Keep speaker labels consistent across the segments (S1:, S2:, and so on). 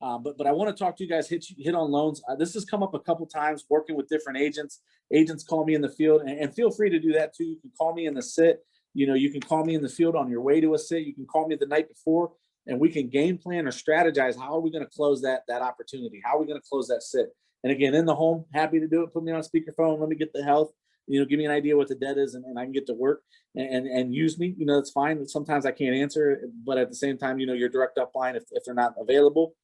S1: But I want to talk to you guys, hit on loans. This has come up a couple times working with different agents. Agents call me in the field, and feel free to do that too. You can call me in the sit. You can call me in the field on your way to a sit. You can call me the night before, and we can game plan or strategize. How are we going to close that opportunity? How are we going to close that sit? And again, in the home, happy to do it. Put me on speakerphone. Let me get the health. Give me an idea what the debt is, and I can get to work and use me. That's fine. Sometimes I can't answer, but at the same time, your direct upline, if they're not available,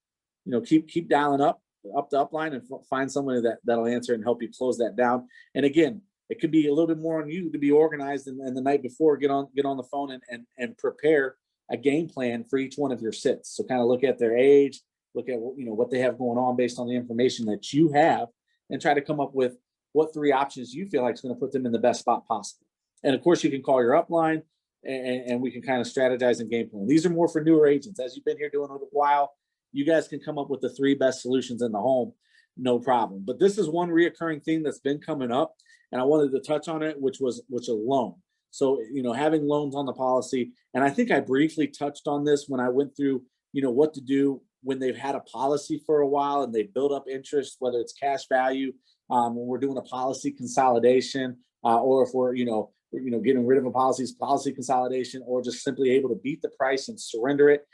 S1: keep dialing up the upline and find somebody that'll answer and help you close that down. And again, it could be a little bit more on you to be organized, and the night before get on the phone and prepare a game plan for each one of your sits. So kind of look at their age, look at what they have going on based on the information that you have, and try to come up with what 3 options you feel like is going to put them in the best spot possible. And of course, you can call your upline, and we can kind of strategize and game plan. These are more for newer agents. As you've been here doing it a while, you guys can come up with the 3 best solutions in the home, no problem. But this is one reoccurring thing that's been coming up, and I wanted to touch on it, which a loan. So, having loans on the policy, and I think I briefly touched on this when I went through, what to do when they've had a policy for a while and they build up interest, whether it's cash value, when we're doing a policy consolidation, or if we're, getting rid of a policy consolidation, or just simply able to beat the price and surrender it.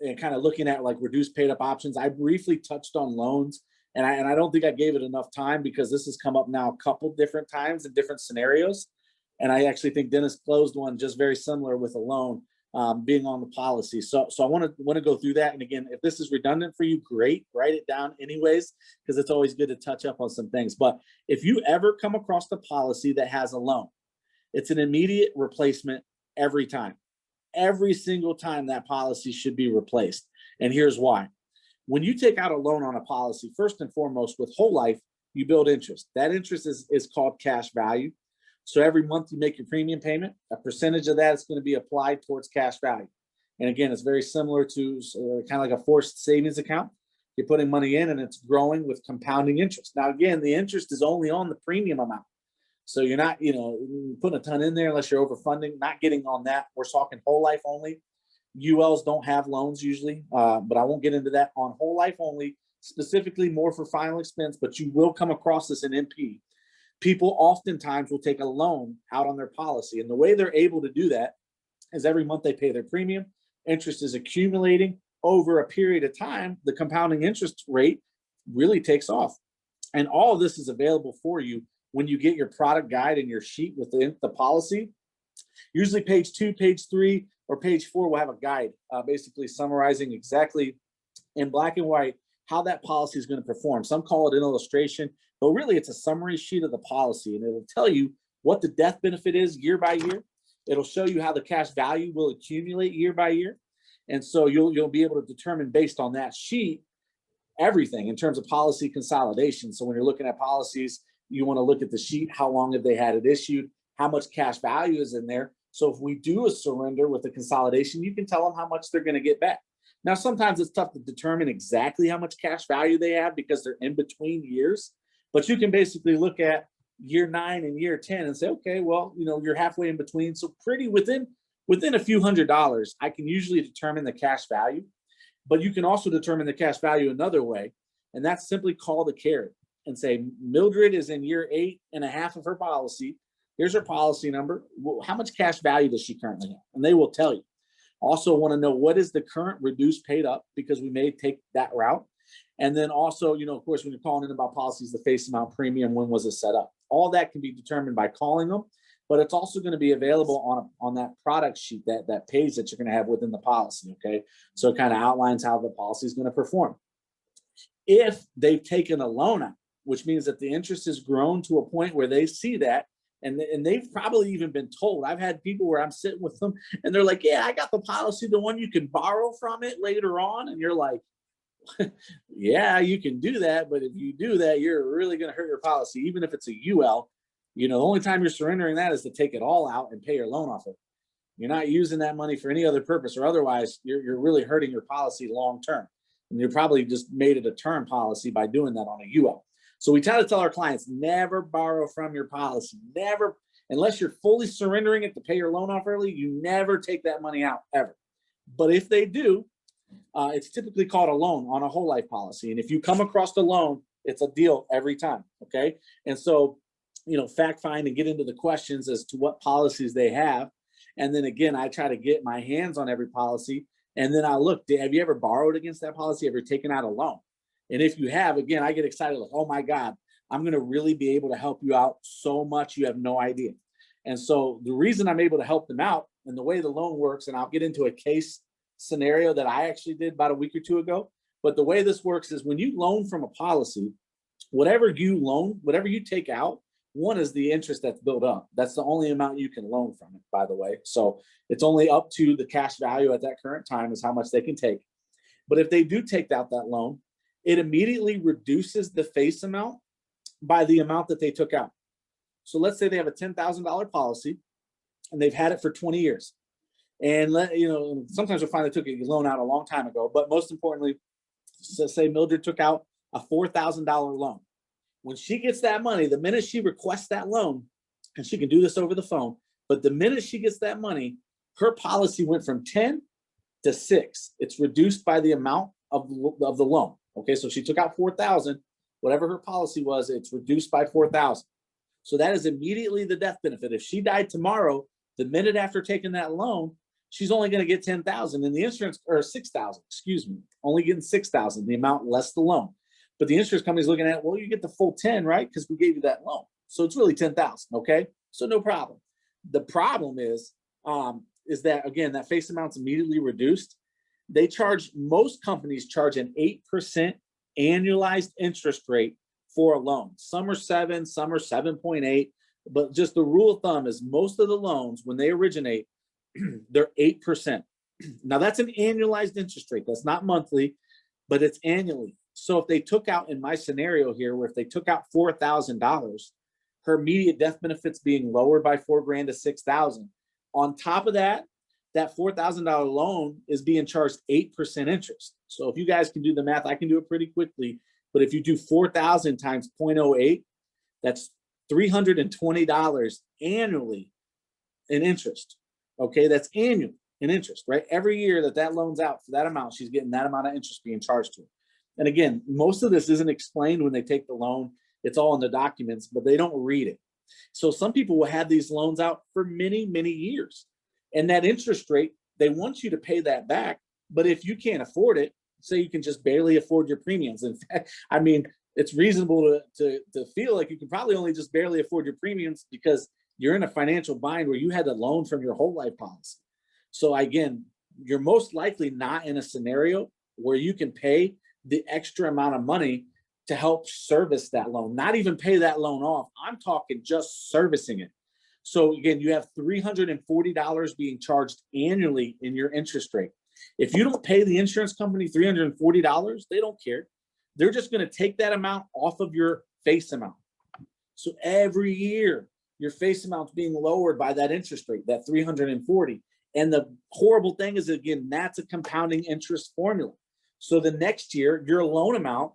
S1: And kind of looking at like reduced paid up options. I briefly touched on loans, and I don't think I gave it enough time because this has come up now a couple different times in different scenarios. And I actually think Dennis closed one just very similar with a loan being on the policy. So I want to go through that. And again, if this is redundant for you, great, write it down anyways, because it's always good to touch up on some things. But if you ever come across the policy that has a loan, it's an immediate replacement every time. Every single time that policy should be replaced. And here's why. When you take out a loan on a policy, first and foremost, with whole life, you build interest. That interest is called cash value. So every month you make your premium payment, a percentage of that is going to be applied towards cash value. And again, it's very similar to kind of like a forced savings account. You're putting money in and it's growing with compounding interest. Now, again, the interest is only on the premium amount. So you're not, putting a ton in there unless you're overfunding, not getting on that. We're talking whole life only. ULs don't have loans usually, but I won't get into that. On whole life only, specifically more for final expense, but you will come across this in MP. People oftentimes will take a loan out on their policy. And the way they're able to do that is every month they pay their premium. Interest is accumulating over a period of time. The compounding interest rate really takes off. And all of this is available for you when you get your product guide and your sheet within the policy. Usually page 2, page 3, or page 4 will have a guide basically summarizing exactly in black and white how that policy is going to perform. Some call it an illustration, but really it's a summary sheet of the policy, and it'll tell you what the death benefit is year by year. It'll show you how the cash value will accumulate year by year. And so you'll be able to determine based on that sheet everything in terms of policy consolidation. So when you're looking at policies, you want to look at the sheet. How long have they had it issued? How much cash value is in there? So if we do a surrender with a consolidation, you can tell them how much they're going to get back. Now, sometimes it's tough to determine exactly how much cash value they have because they're in between years. But you can basically look at year 9 and year 10 and say, okay, well, you're halfway in between. So pretty within a few $100s, I can usually determine the cash value. But you can also determine the cash value another way, and that's simply call the carrier and say, Mildred is in year 8.5 of her policy. Here's her policy number. How much cash value does she currently have? And they will tell you. Also want to know what is the current reduced paid up, because we may take that route. And then also, of course, when you're calling in about policies, the face amount, premium, when was it set up? All that can be determined by calling them, but it's also going to be available on that product sheet, that page that you're going to have within the policy, okay? So it kind of outlines how the policy is going to perform. If they've taken a loan out, which means that the interest has grown to a point where they see that, and they've probably even been told. I've had people where I'm sitting with them and they're like, yeah, I got the policy, the one you can borrow from it later on. And you're like, yeah, you can do that. But if you do that, you're really going to hurt your policy. Even if it's a UL, the only time you're surrendering that is to take it all out and pay your loan off it. You're not using that money for any other purpose, or otherwise you're really hurting your policy long-term. And you probably just made it a term policy by doing that on a UL. So we try to tell our clients, never borrow from your policy. Never, unless you're fully surrendering it to pay your loan off early, you never take that money out ever. But if they do, It's typically called a loan on a whole life policy. And if you come across the loan, it's a deal every time. Okay. And so, fact find and get into the questions as to what policies they have. And then again, I try to get my hands on every policy. And then I look, have you ever borrowed against that policy? Have you taken out a loan? And if you have, again, I get excited, like, oh my God, I'm going to really be able to help you out so much you have no idea. And so the reason I'm able to help them out and the way the loan works, and I'll get into a case scenario that I actually did about a week or two ago. But the way this works is when you loan from a policy, whatever you loan, whatever you take out, one is the interest that's built up. That's the only amount you can loan from it, by the way. So it's only up to the cash value at that current time is how much they can take. But if they do take out that loan, it immediately reduces the face amount by the amount that they took out. So let's say they have a $10,000 policy and they've had it for 20 years. And sometimes you'll find they took a loan out a long time ago, but most importantly, so say Mildred took out a $4,000 loan. When she gets that money, the minute she requests that loan, and she can do this over the phone, but the minute she gets that money, her policy went from 10 to 6. It's reduced by the amount of the loan. Okay, so she took out 4,000, whatever her policy was, it's reduced by 4,000. So that is immediately the death benefit. If she died tomorrow, the minute after taking that loan, she's only going to get 10,000, and the insurance, or 6,000, excuse me, only getting 6,000, the amount less the loan. But the insurance company's looking at, well, you get the full 10, right? Because we gave you that loan. So it's really 10,000, okay? So no problem. The problem is that, again, that face amount's immediately reduced. Most companies charge an 8% annualized interest rate for a loan. Some are 7, some are 7.8. But just the rule of thumb is most of the loans, when they originate, they're 8%. Now that's an annualized interest rate. That's not monthly, but it's annually. So if they took out, in my scenario here, where if they took out $4,000, her immediate death benefits being lowered by $4,000 to $6,000. On top of that, that $4,000 loan is being charged 8% interest. So if you guys can do the math, I can do it pretty quickly. But if you do 4,000 times 0.08, that's $320 annually in interest. Okay, that's annual in interest, right? Every year that loan's out for that amount, she's getting that amount of interest being charged to her. And again, most of this isn't explained when they take the loan. It's all in the documents, but they don't read it. So some people will have these loans out for many, many years. And that interest rate, they want you to pay that back. But if you can't afford it, say you can just barely afford your premiums. In fact, I mean, it's reasonable to feel like you can probably only just barely afford your premiums because you're in a financial bind where you had a loan from your whole life policy. So again, you're most likely not in a scenario where you can pay the extra amount of money to help service that loan, not even pay that loan off. I'm talking just servicing it. So again, you have $340 being charged annually in your interest rate. If you don't pay the insurance company $340, they don't care. They're just going to take that amount off of your face amount. So every year, your face amount's being lowered by that interest rate, that 340. And the horrible thing is, again, that's a compounding interest formula. So the next year, your loan amount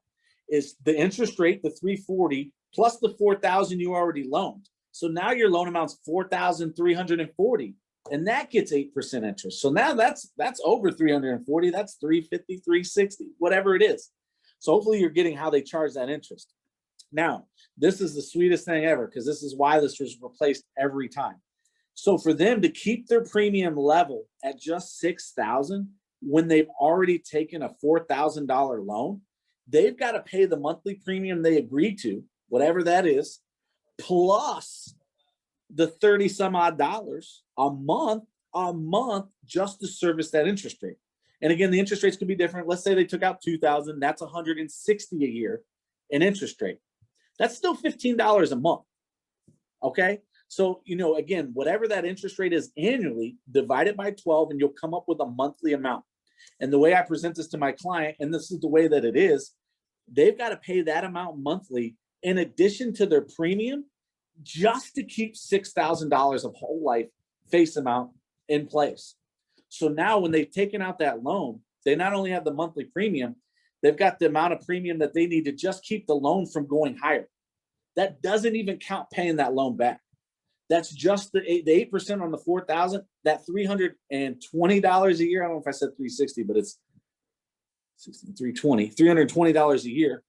S1: is the interest rate, the 340, plus the 4,000 you already loaned. So now your loan amount's 4,340, and that gets 8% interest. So now that's over 340. That's 350, 360, whatever it is. So hopefully you're getting how they charge that interest. Now, this is the sweetest thing ever, because this is why this was replaced every time. So for them to keep their premium level at just $6,000 when they've already taken a $4,000 loan, they've got to pay the monthly premium they agreed to, whatever that is, plus the 30 some odd dollars a month just to service that interest rate. And again, the interest rates could be different. Let's say they took out $2,000, that's $160 a year in interest rate. That's still $15 a month. Okay. So, again, whatever that interest rate is annually, divide it by 12, and you'll come up with a monthly amount. And the way I present this to my client, and this is the way that it is, they've got to pay that amount monthly in addition to their premium just to keep $6,000 of whole life face amount in place. So now when they've taken out that loan, they not only have the monthly premium, they've got the amount of premium that they need to just keep the loan from going higher. That doesn't even count paying that loan back. That's just the 8% on the 4,000, that $320 a year. I don't know if I said 360, but it's $320 a year.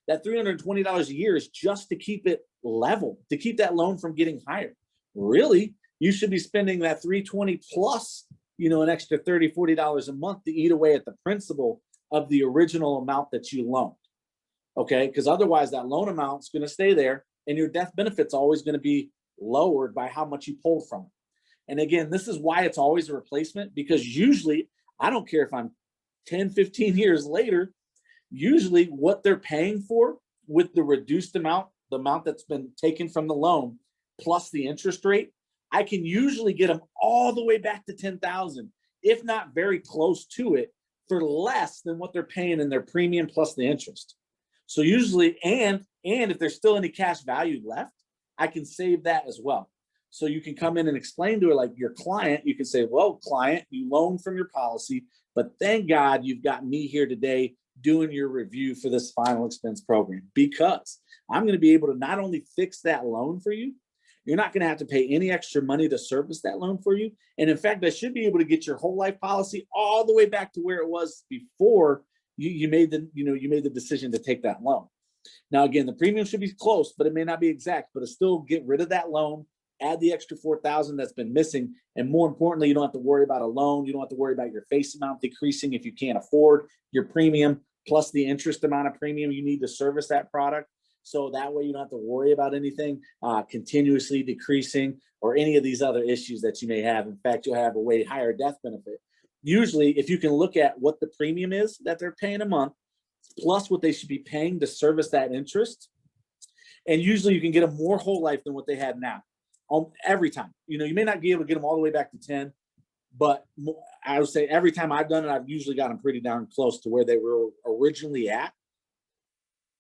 S1: That $320 a year is just to keep it level, to keep that loan from getting higher. Really, you should be spending that $320 plus, an extra $30, $40 a month to eat away at the principal of the original amount that you loaned. Okay, because otherwise that loan amount is going to stay there and your death benefit's always going to be lowered by how much you pulled from it. And again, this is why it's always a replacement, because usually, I don't care if I'm 10, 15 years later, usually what they're paying for with the reduced amount, the amount that's been taken from the loan, plus the interest rate, I can usually get them all the way back to 10,000, if not very close to it, for less than what they're paying in their premium plus the interest. So usually, and if there's still any cash value left, I can save that as well. So you can come in and explain to her, like your client, you can say, well, client, you loaned from your policy, but thank God you've got me here today doing your review for this final expense program, because I'm going to be able to not only fix that loan for you, you're not going to have to pay any extra money to service that loan for you. And in fact, I should be able to get your whole life policy all the way back to where it was before you made the decision to take that loan. Now, again, the premium should be close, but it may not be exact, but still get rid of that loan, add the extra $4,000 that's been missing. And more importantly, you don't have to worry about a loan. You don't have to worry about your face amount decreasing if you can't afford your premium, plus the interest amount of premium you need to service that product. So that way you don't have to worry about anything continuously decreasing or any of these other issues that you may have. In fact, you'll have a way higher death benefit. Usually, if you can look at what the premium is that they're paying a month, plus what they should be paying to service that interest, and usually you can get them more whole life than what they had now. Every time. You may not be able to get them all the way back to 10, but I would say every time I've done it, I've usually got them pretty darn close to where they were originally at,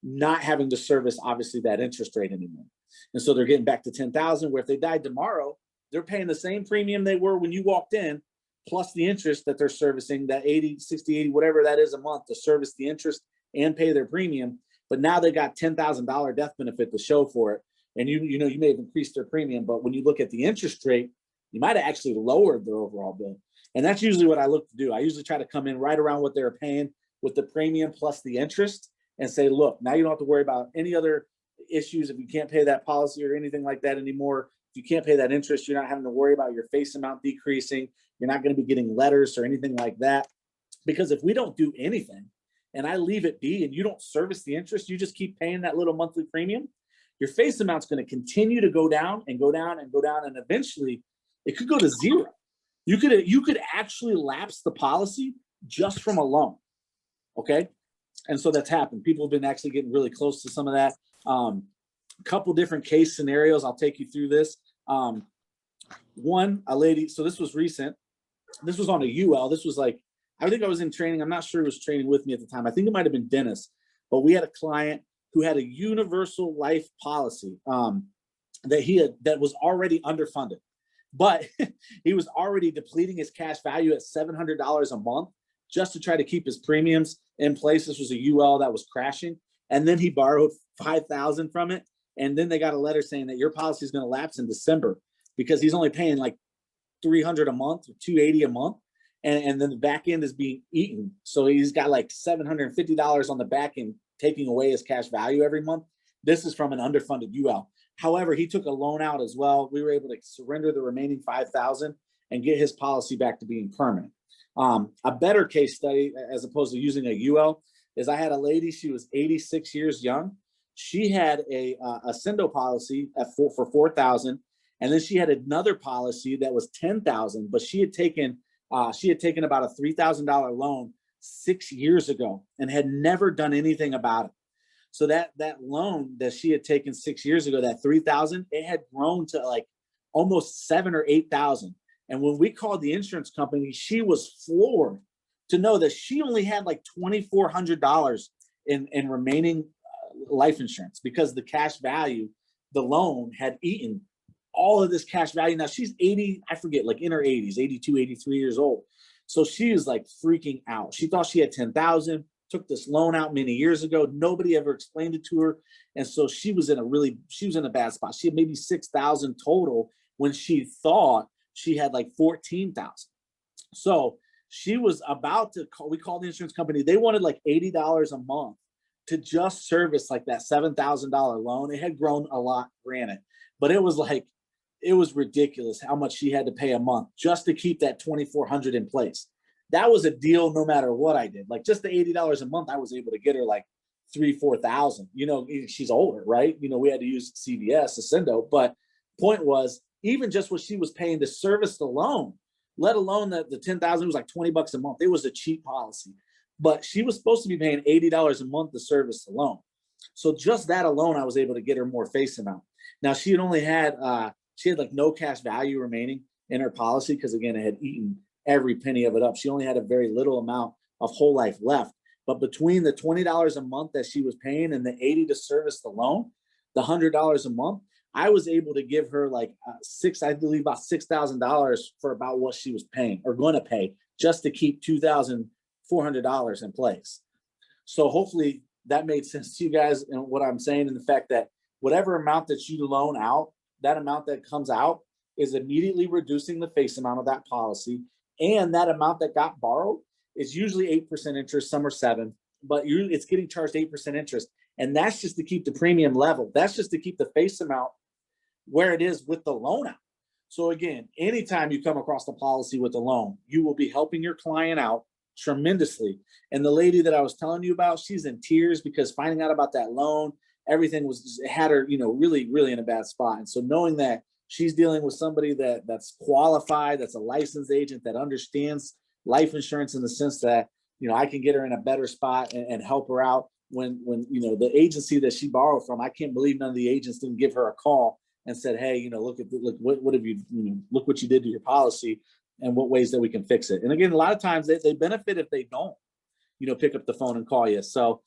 S1: not having to service, obviously, that interest rate anymore. And so they're getting back to 10,000, where if they died tomorrow, they're paying the same premium they were when you walked in, plus the interest that they're servicing, that 80, 60, 80, whatever that is a month to service the interest and pay their premium. But now they got $10,000 death benefit to show for it. And you may have increased their premium, but when you look at the interest rate, you might have actually lowered their overall bill. And that's usually what I look to do. I usually try to come in right around what they're paying with the premium plus the interest and say, look, now you don't have to worry about any other issues if you can't pay that policy or anything like that anymore. If you can't pay that interest, you're not having to worry about your face amount decreasing. You're not going to be getting letters or anything like that. Because if we don't do anything and I leave it be and you don't service the interest, you just keep paying that little monthly premium, your face amount's going to continue to go down and go down and go down. And eventually it could go to zero. You could actually lapse the policy just from a loan. Okay. And so that's happened. People have been actually getting really close to some of that. A couple different case scenarios. I'll take you through this. One, a lady, so this was recent. This was on a UL. This was like, I think I was in training. I'm not sure who was training with me at the time. I think it might have been Dennis, but we had a client who had a universal life policy that was already underfunded, but he was already depleting his cash value at $700 a month just to try to keep his premiums in place. This was a UL that was crashing. And then he borrowed $5,000 from it. And then they got a letter saying that your policy is going to lapse in December because he's only paying like $300 a month or $280 a month. And then the back end is being eaten. So he's got like $750 on the back end taking away his cash value every month. This is from an underfunded UL. However, he took a loan out as well. We were able to surrender the remaining $5,000 and get his policy back to being permanent. A better case study, as opposed to using a UL, is I had a lady, she was 86 years young. She had a Sendo policy for $4,000. And then she had another policy that was $10,000, but she had taken about a $3,000 loan 6 years ago and had never done anything about it. So that loan that she had taken 6 years ago, that $3,000, it had grown to like almost $7,000 or $8,000. And when we called the insurance company, she was floored to know that she only had like $2,400 in remaining life insurance because the cash value, the loan had eaten all of this cash value. Now she's 80, I forget, like in her 80s, 82, 83 years old. So she was like freaking out. She thought she had 10,000, took this loan out many years ago. Nobody ever explained it to her. And so she was in a bad spot. She had maybe 6,000 total when she thought she had like 14,000. So She was about to call, we called the insurance company. They wanted like $80 a month to just service like that $7,000 loan. It had grown a lot, granted, but it was like, it was ridiculous how much she had to pay a month just to keep that 2,400 in place. That was a deal no matter what I did. Like just the $80 a month, I was able to get her like 3,000-4,000. You know, she's older, right? You know, we had to use CVS, Ascendo, but point was, even just what she was paying to service the loan, let alone the 10,000 was like $20 a month. It was a cheap policy, but she was supposed to be paying $80 a month to service the loan. So just that alone, I was able to get her more face amount. Now she had only had she had like no cash value remaining in her policy because again, it had eaten every penny of it up. She only had a very little amount of whole life left. But between the $20 a month that she was paying and the $80 to service the loan, the $100 a month, I was able to give her like I believe about $6,000 for about what she was paying or going to pay just to keep $2,400 in place. So hopefully that made sense to you guys and what I'm saying, and the fact that whatever amount that you loan out, that amount that comes out is immediately reducing the face amount of that policy. And that amount that got borrowed is usually 8% interest, some are 7%, but it's getting charged 8% interest. And that's just to keep the premium level. That's just to keep the face amount where it is with the loan out. So again, anytime you come across the policy with a loan, you will be helping your client out tremendously. And the lady that I was telling you about, she's in tears because finding out about that loan, everything had her, you know, really, really in a bad spot. And so knowing that she's dealing with somebody that's qualified, that's a licensed agent, that understands life insurance in the sense that, you know, I can get her in a better spot and help her out when, you know, the agency that she borrowed from, I can't believe none of the agents didn't give her a call and said, hey, you know, look what have you know, look what you did to your policy and what ways that we can fix it. And again, a lot of times they benefit if they don't, you know, pick up the phone and call you. So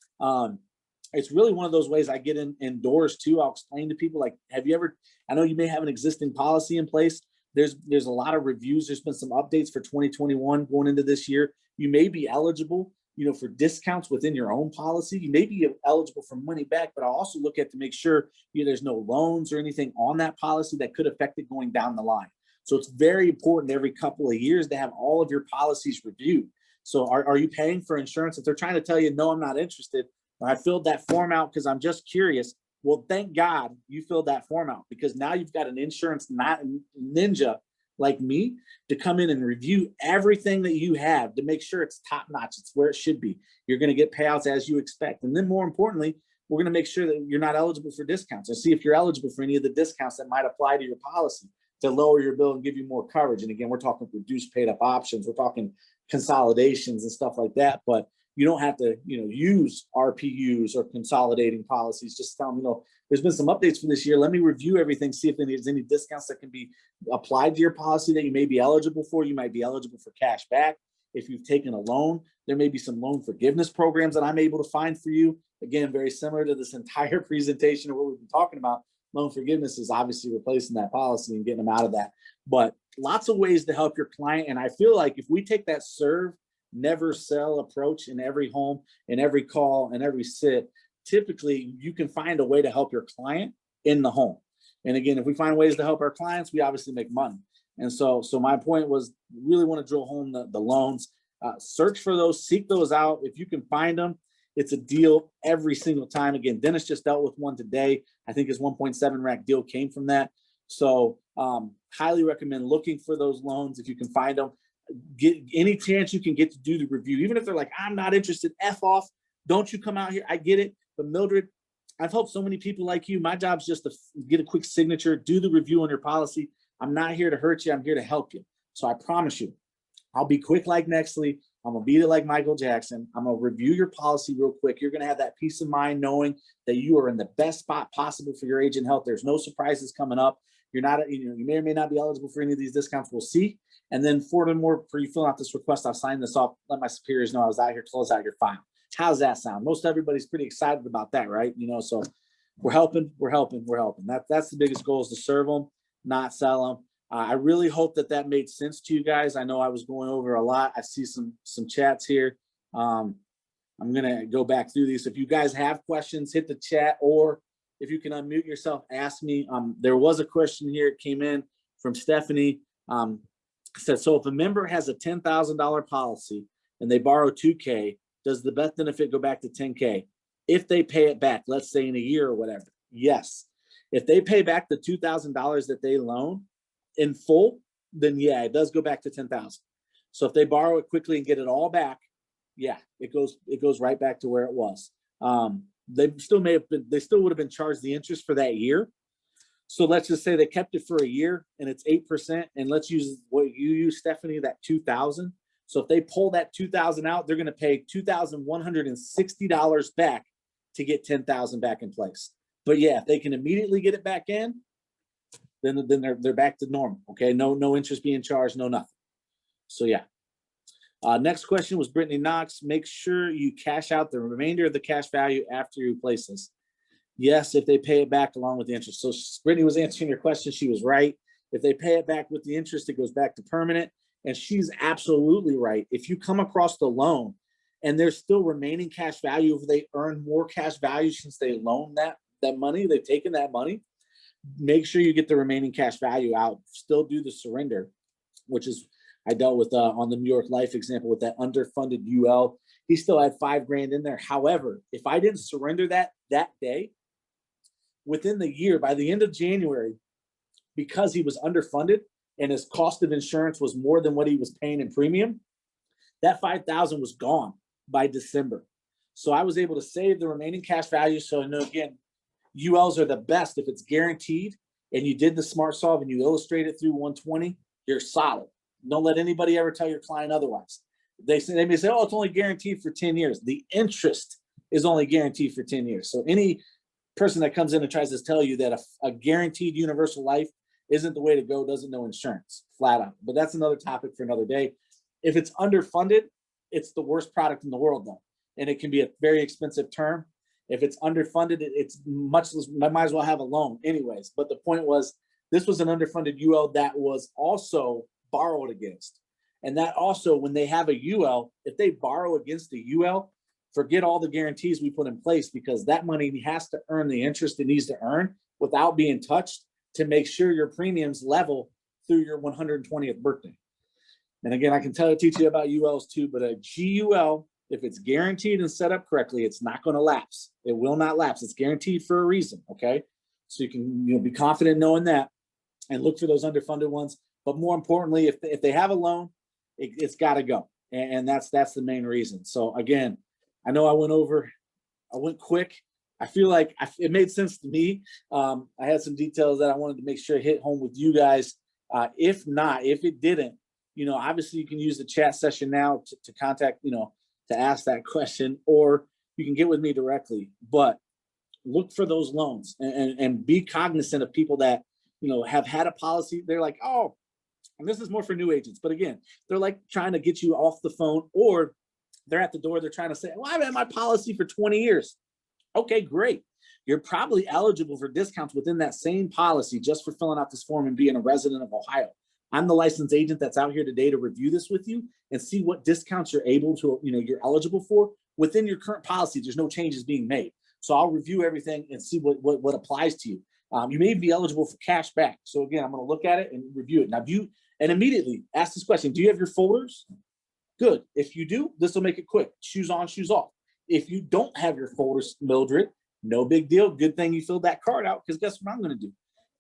S1: it's really one of those ways I get indoors too. I'll explain to people, like, have you ever, I know you may have an existing policy in place. There's a lot of reviews. There's been some updates for 2021 going into this year. You may be eligible, you know, for discounts within your own policy. You may be eligible for money back, but I'll also look at to make sure, you know, there's no loans or anything on that policy that could affect it going down the line. So it's very important every couple of years to have all of your policies reviewed. So are you paying for insurance? If they're trying to tell you, no, I'm not interested, or I filled that form out because I'm just curious. Well, thank God you filled that form out, because now you've got an insurance ninja like me to come in and review everything that you have to make sure it's top notch. It's where it should be. You're going to get payouts as you expect. And then more importantly, we're going to make sure that you're not eligible for discounts, and see if you're eligible for any of the discounts that might apply to your policy to lower your bill and give you more coverage. And again, we're talking reduced paid up options. We're talking consolidations and stuff like that. But you don't have to, you know, use RPUs or consolidating policies. Just tell them, you know, there's been some updates for this year. Let me review everything, see if there's any discounts that can be applied to your policy that you may be eligible for. You might be eligible for cash back. If you've taken a loan, there may be some loan forgiveness programs that I'm able to find for you. Again, very similar to this entire presentation of what we've been talking about. Loan forgiveness is obviously replacing that policy and getting them out of that. But lots of ways to help your client. And I feel like if we take that serve, never sell approach in every home, in every call, and every sit, typically you can find a way to help your client in the home. And again, if we find ways to help our clients, we obviously make money. And so my point was, really want to drill home the loans. Search for those, seek those out. If you can find them, it's a deal every single time. Again, Dennis just dealt with one today. I think his 1.7 rack deal came from that. So highly recommend looking for those loans if you can find them. Get any chance you can get to do the review, even if they're like, I'm not interested, F off, don't you come out here. I get it. But Mildred, I've helped so many people like you. My job's just to get a quick signature, do the review on your policy. I'm not here to hurt you. I'm here to help you. So I promise you, I'll be quick like Nextly. I'm going to beat it like Michael Jackson. I'm going to review your policy real quick. You're going to have that peace of mind knowing that you are in the best spot possible for your agent health. There's no surprises coming up. You're not, you know, you may or may not be eligible for any of these discounts. We'll see. And then furthermore, for you filling out this request, I'll sign this off, let my superiors know I was out here, close out your file. How's that sound? Most everybody's pretty excited about that, right? You know, so we're helping. That's the biggest goal, is to serve them, not sell them. I really hope that made sense to you guys. I know I was going over a lot. I see some chats here. I'm going to go back through these. If you guys have questions, hit the chat, or if you can unmute yourself, ask me. There was a question here. It came in from Stephanie. It says, so if a member has a $10,000 policy and they borrow 2K, does the death benefit go back to 10K? If they pay it back, let's say in a year or whatever, yes. If they pay back the $2,000 that they loan in full, then yeah, it does go back to 10,000. So if they borrow it quickly and get it all back, yeah, it goes right back to where it was. They still would have been charged the interest for that year. So let's just say they kept it for a year and it's 8%. And let's use what you use, Stephanie, that 2,000. So if they pull that 2,000 out, they're going to pay $2,160 back to get 10,000 back in place. But yeah, if they can immediately get it back in, then they're back to normal. Okay, no interest being charged, no nothing. So yeah. Next question was Brittany Knox. Make sure you cash out the remainder of the cash value after you replace this. Yes, if they pay it back along with the interest. So Brittany was answering your question. She was right. If they pay it back with the interest, it goes back to permanent. And she's absolutely right. If you come across the loan and there's still remaining cash value, if they earn more cash value since they loaned that money, they've taken that money, make sure you get the remaining cash value out. Still do the surrender, which is I dealt with on the New York Life example with that underfunded UL. He still had $5,000 in there. However, if I didn't surrender that day, within the year, by the end of January, because he was underfunded and his cost of insurance was more than what he was paying in premium, that $5,000 was gone by December. So I was able to save the remaining cash value. So again, ULs are the best if it's guaranteed and you did the smart solve and you illustrate it through 120, you're solid. Don't let anybody ever tell your client otherwise. They may say, oh, it's only guaranteed for 10 years. The interest is only guaranteed for 10 years. So any person that comes in and tries to tell you that a guaranteed universal life isn't the way to go doesn't know insurance, flat out. But that's another topic for another day. If it's underfunded, it's the worst product in the world, though. And it can be a very expensive term. If it's underfunded, it's much less, might as well have a loan anyways. But the point was, this was an underfunded UL that was also borrowed against. And that also, when they have a UL, if they borrow against a UL, forget all the guarantees we put in place, because that money has to earn the interest it needs to earn without being touched to make sure your premiums level through your 120th birthday. And again, I can teach you about ULs too, but a GUL, if it's guaranteed and set up correctly, it's not going to lapse. It will not lapse. It's guaranteed for a reason. Okay. So you can be confident knowing that and look for those underfunded ones. But more importantly, if they have a loan, it's got to go. And that's the main reason. So again, I know I went quick. I feel like it made sense to me. I had some details that I wanted to make sure I hit home with you guys. If it didn't, obviously you can use the chat session now to contact, to ask that question, or you can get with me directly. But look for those loans and be cognizant of people that, have had a policy. They're like, oh, and this is more for new agents. But again, they're like trying to get you off the phone, or they're at the door. They're trying to say, well, I've had my policy for 20 years. Okay, great. You're probably eligible for discounts within that same policy just for filling out this form and being a resident of Ohio. I'm the licensed agent that's out here today to review this with you and see what discounts you're able to, you're eligible for within your current policy. There's no changes being made. So I'll review everything and see what applies to you. You may be eligible for cash back. So again, I'm going to look at it and review it. Now, and immediately ask this question: do you have your folders? Good. If you do, this will make it quick. Shoes on, shoes off. If you don't have your folders, Mildred, no big deal. Good thing you filled that card out, because guess what I'm going to do?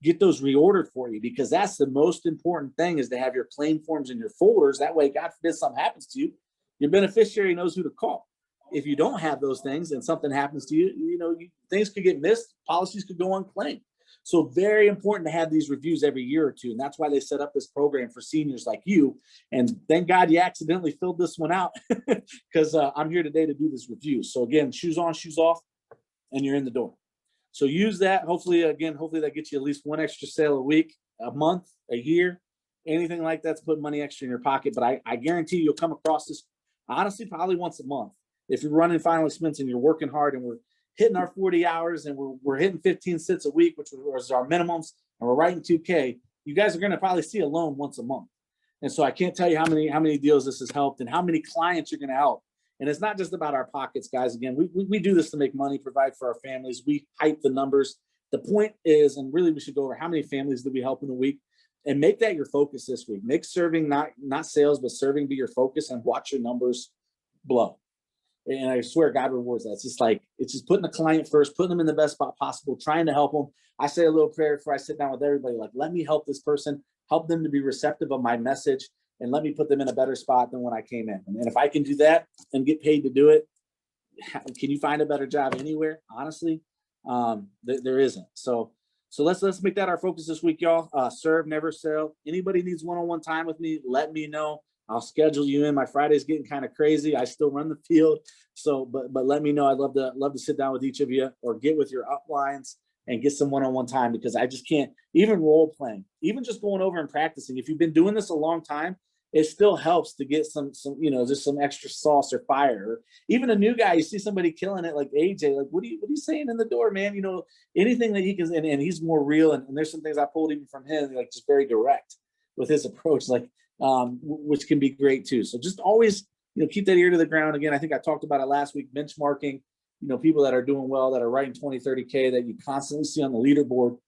S1: Get those reordered for you, because that's the most important thing, is to have your claim forms in your folders. That way, God forbid something happens to you, your beneficiary knows who to call. If you don't have those things and something happens to you, things could get missed. Policies could go unclaimed. So very important to have these reviews every year or two. And that's why they set up this program for seniors like you. And thank God you accidentally filled this one out, because I'm here today to do this review. So again, shoes on, shoes off, and you're in the door. So use that. Hopefully that gets you at least one extra sale a week, a month, a year, anything like that's putting money extra in your pocket. But I guarantee you'll come across this, honestly, probably once a month. If you're running final expense and you're working hard and we're hitting our 40 hours and we're hitting 15 sits a week, which was our minimums, and we're writing 2K, you guys are going to probably see a loan once a month. And so I can't tell you how many deals this has helped and how many clients you're going to help. And it's not just about our pockets, guys. Again, we do this to make money, provide for our families. We hype the numbers. The point is, and really we should go over how many families did we help in a week. and make that your focus this week. Make serving, not sales, but serving be your focus, and watch your numbers blow. And I swear God rewards that. It's just like, it's just putting the client first, putting them in the best spot possible, trying to help them. I say a little prayer before I sit down with everybody, like, let me help this person, help them to be receptive of my message, and let me put them in a better spot than when I came in. And if I can do that and get paid to do it, can you find a better job anywhere? Honestly, there isn't. So let's make that our focus this week, y'all. Serve, never sell. Anybody needs one-on-one time with me, let me know. I'll schedule you in. My Friday's getting kind of crazy. I still run the field. So, but let me know. I'd love to sit down with each of you, or get with your uplines and get some one-on-one time, because I just can't, even role playing, even just going over and practicing. If you've been doing this a long time, it still helps to get some, just some extra sauce or fire. Or even a new guy, you see somebody killing it like AJ, like, what are you saying in the door, man? Anything that he can, and he's more real. And there's some things I pulled even from him, like just very direct with his approach, like, which can be great too. So just always, keep that ear to the ground. Again, I think I talked about it last week, benchmarking, people that are doing well, that are writing 20, 30K that you constantly see on the leaderboard.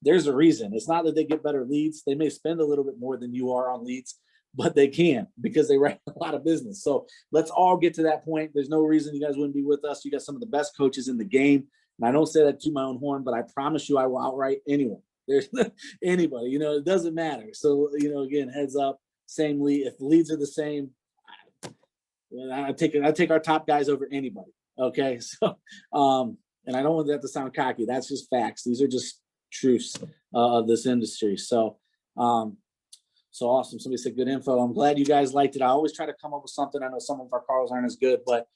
S1: There's a reason. It's not that they get better leads. They may spend a little bit more than you are on leads, but they can, because they write a lot of business. So let's all get to that point. There's no reason you guys wouldn't be with us. You got some of the best coaches in the game. And I don't say that to my own horn, but I promise you I will outright anyone. There's anybody, it doesn't matter. So, again, heads up, same lead. If the leads are the same, I take our top guys over anybody. Okay. So, and I don't want that to sound cocky. That's just facts. These are just truths of this industry. So awesome. Somebody said good info. I'm glad you guys liked it. I always try to come up with something. I know some of our calls aren't as good, but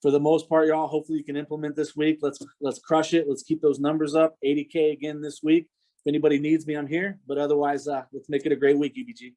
S1: for the most part, y'all, hopefully you can implement this week. Let's crush it. Let's keep those numbers up. 80K again this week. If anybody needs me, I'm here. But otherwise, let's make it a great week, EBG.